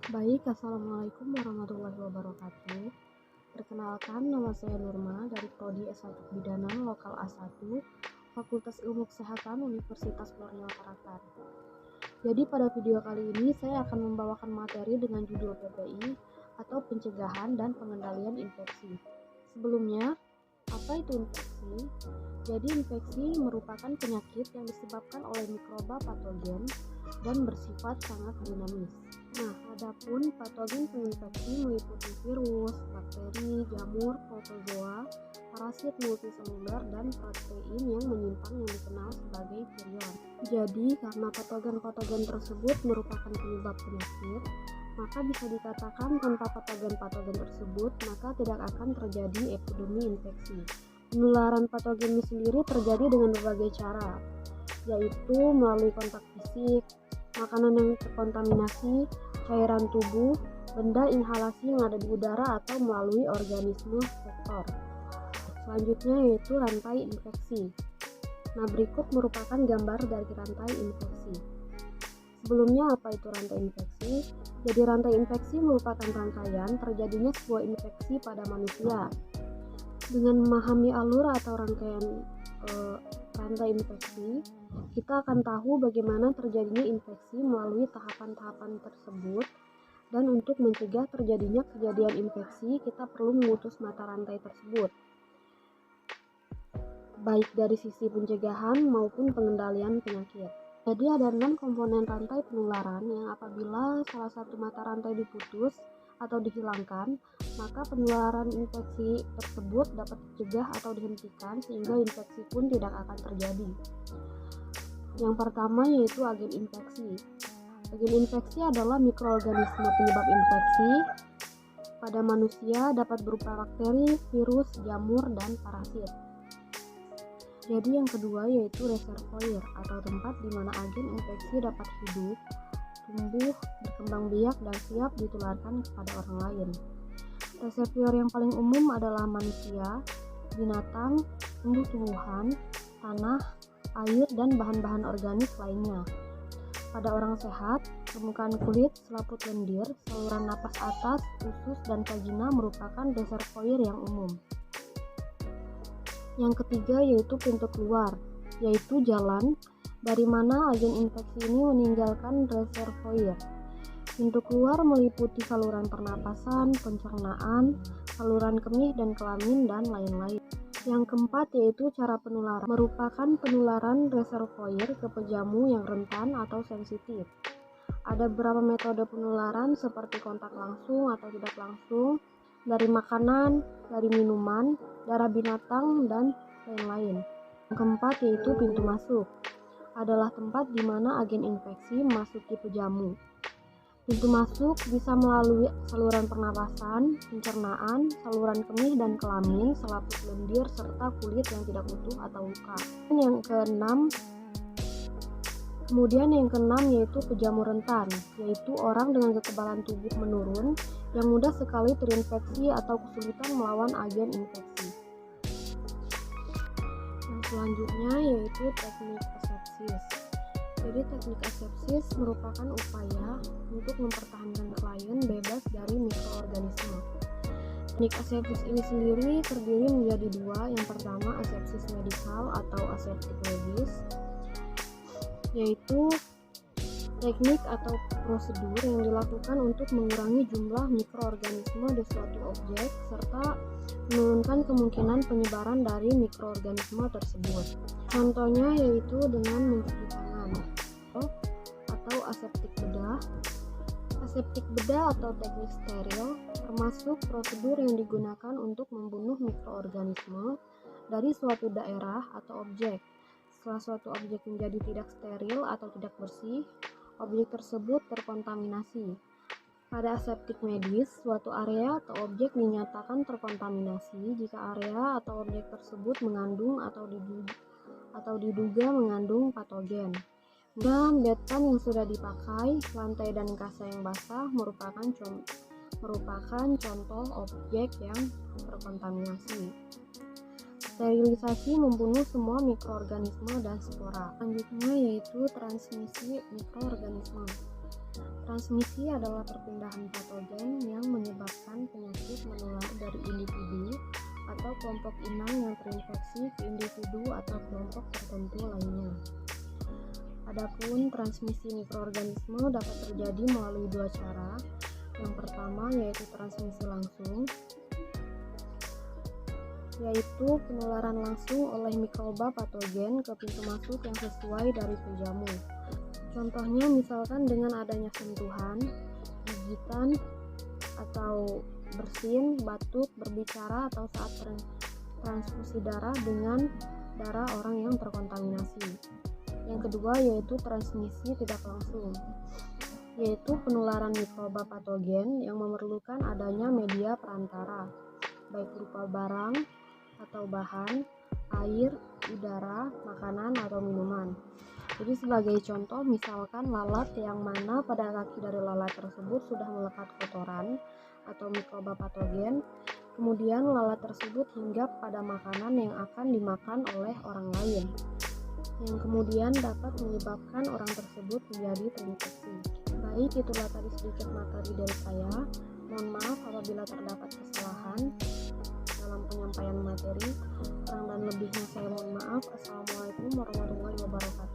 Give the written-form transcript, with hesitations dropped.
Baik, Assalamualaikum warahmatullahi wabarakatuh. Perkenalkan, nama saya Nurma dari Prodi S1 Kebidanan Lokal A1, Fakultas Ilmu Kesehatan Universitas Borneo Tarakan. Jadi pada video kali ini saya akan membawakan materi dengan judul PPI atau Pencegahan dan Pengendalian Infeksi. Sebelumnya, apa itu infeksi? Jadi infeksi merupakan penyakit yang disebabkan oleh mikroba patogen dan bersifat sangat dinamis. Nah, adapun patogen penginfeksi meliputi virus, bakteri, jamur, protozoa, parasit multiseluler, dan protein yang menyimpang yang dikenal sebagai virion. Jadi, karena patogen-patogen tersebut merupakan penyebab penyakit, maka bisa dikatakan tanpa patogen-patogen tersebut, maka tidak akan terjadi epidemi infeksi. Penularan patogen ini sendiri terjadi dengan berbagai cara, yaitu melalui kontak fisik, makanan yang terkontaminasi, cairan tubuh, benda inhalasi yang ada di udara, atau melalui organisme vektor. Selanjutnya yaitu rantai infeksi. Nah, berikut merupakan gambar dari rantai infeksi. Sebelumnya, apa itu rantai infeksi? Jadi rantai infeksi merupakan rangkaian terjadinya sebuah infeksi pada manusia. Dengan memahami alur atau rangkaian rantai infeksi, kita akan tahu bagaimana terjadinya infeksi melalui tahapan-tahapan tersebut, dan untuk mencegah terjadinya kejadian infeksi, kita perlu memutus mata rantai tersebut, baik dari sisi pencegahan maupun pengendalian penyakit. Jadi ada 6 komponen rantai penularan yang apabila salah satu mata rantai diputus atau dihilangkan, maka penularan infeksi tersebut dapat dicegah atau dihentikan sehingga infeksi pun tidak akan terjadi. Yang pertama yaitu agen infeksi. Agen infeksi adalah mikroorganisme penyebab infeksi. Pada manusia dapat berupa bakteri, virus, jamur, dan parasit. Jadi yang kedua yaitu reservoir atau tempat di mana agen infeksi dapat hidup, tumbuh, berkembang biak, dan siap ditularkan kepada orang lain. Reservoir yang paling umum adalah manusia, binatang, tumbuh-tumbuhan, tanah, air, dan bahan-bahan organik lainnya. Pada orang sehat, permukaan kulit, selaput lendir, saluran napas atas, usus, dan vagina merupakan reservoir yang umum. Yang ketiga yaitu pintu keluar, yaitu jalan dari mana agen infeksi ini meninggalkan reservoir. Pintu keluar meliputi saluran pernapasan, pencernaan, saluran kemih dan kelamin, dan lain-lain. Yang keempat yaitu cara penularan, merupakan penularan reservoir ke pejamu yang rentan atau sensitif. Ada beberapa metode penularan seperti kontak langsung atau tidak langsung, dari makanan, dari minuman, darah binatang, dan lain-lain. Yang keempat yaitu pintu masuk, adalah tempat di mana agen infeksi memasuki pejamu. Pintu masuk bisa melalui saluran pernapasan, pencernaan, saluran kemih dan kelamin, selaput lendir, serta kulit yang tidak utuh atau luka. Kemudian yang keenam yaitu pejamu rentan, yaitu orang dengan kekebalan tubuh menurun yang mudah sekali terinfeksi atau kesulitan melawan agen infeksi. Yang selanjutnya yaitu teknik asepsis. Jadi teknik asepsis merupakan upaya untuk mempertahankan klien bebas dari mikroorganisme. Teknik asepsis ini sendiri terdiri menjadi dua. Yang pertama asepsis medikal atau aseptik medis, yaitu teknik atau prosedur yang dilakukan untuk mengurangi jumlah mikroorganisme di suatu objek serta menurunkan kemungkinan penyebaran dari mikroorganisme tersebut. Contohnya yaitu dengan mencuci tangan atau aseptik bedah. Aseptik bedah atau teknik steril termasuk prosedur yang digunakan untuk membunuh mikroorganisme dari suatu daerah atau objek. Setelah suatu objek menjadi tidak steril atau tidak bersih, objek tersebut terkontaminasi. Pada aseptik medis, suatu area atau objek dinyatakan terkontaminasi jika area atau objek tersebut mengandung atau diduga mengandung patogen. Dan bedpan yang sudah dipakai, lantai dan kasa yang basah merupakan contoh objek yang terkontaminasi. Sterilisasi membunuh semua mikroorganisme dan spora. Selanjutnya yaitu transmisi mikroorganisme. Transmisi adalah perpindahan patogen yang menyebabkan penyakit menular dari individu atau kelompok inang yang terinfeksi ke individu atau kelompok tertentu lainnya. Adapun transmisi mikroorganisme dapat terjadi melalui dua cara. Yang pertama yaitu transmisi langsung, yaitu penularan langsung oleh mikroba patogen ke pintu masuk yang sesuai dari penjamu. Contohnya misalkan dengan adanya sentuhan, gigitan, atau bersin, batuk, berbicara, atau saat transfusi darah dengan darah orang yang terkontaminasi. Yang kedua yaitu transmisi tidak langsung, yaitu penularan mikroba patogen yang memerlukan adanya media perantara, baik berupa barang atau bahan, air, udara, makanan, atau minuman. Jadi sebagai contoh misalkan lalat yang mana pada kaki dari lalat tersebut sudah melekat kotoran atau mikroba patogen, kemudian lalat tersebut hinggap pada makanan yang akan dimakan oleh orang lain, yang kemudian dapat menyebabkan orang tersebut menjadi terinfeksi. Baik, itulah tadi sedikit materi dari saya. Mohon maaf apabila terdapat kesalahan dalam penyampaian materi. Kurang dan lebihnya saya mohon maaf. Assalamualaikum warahmatullahi wabarakatuh.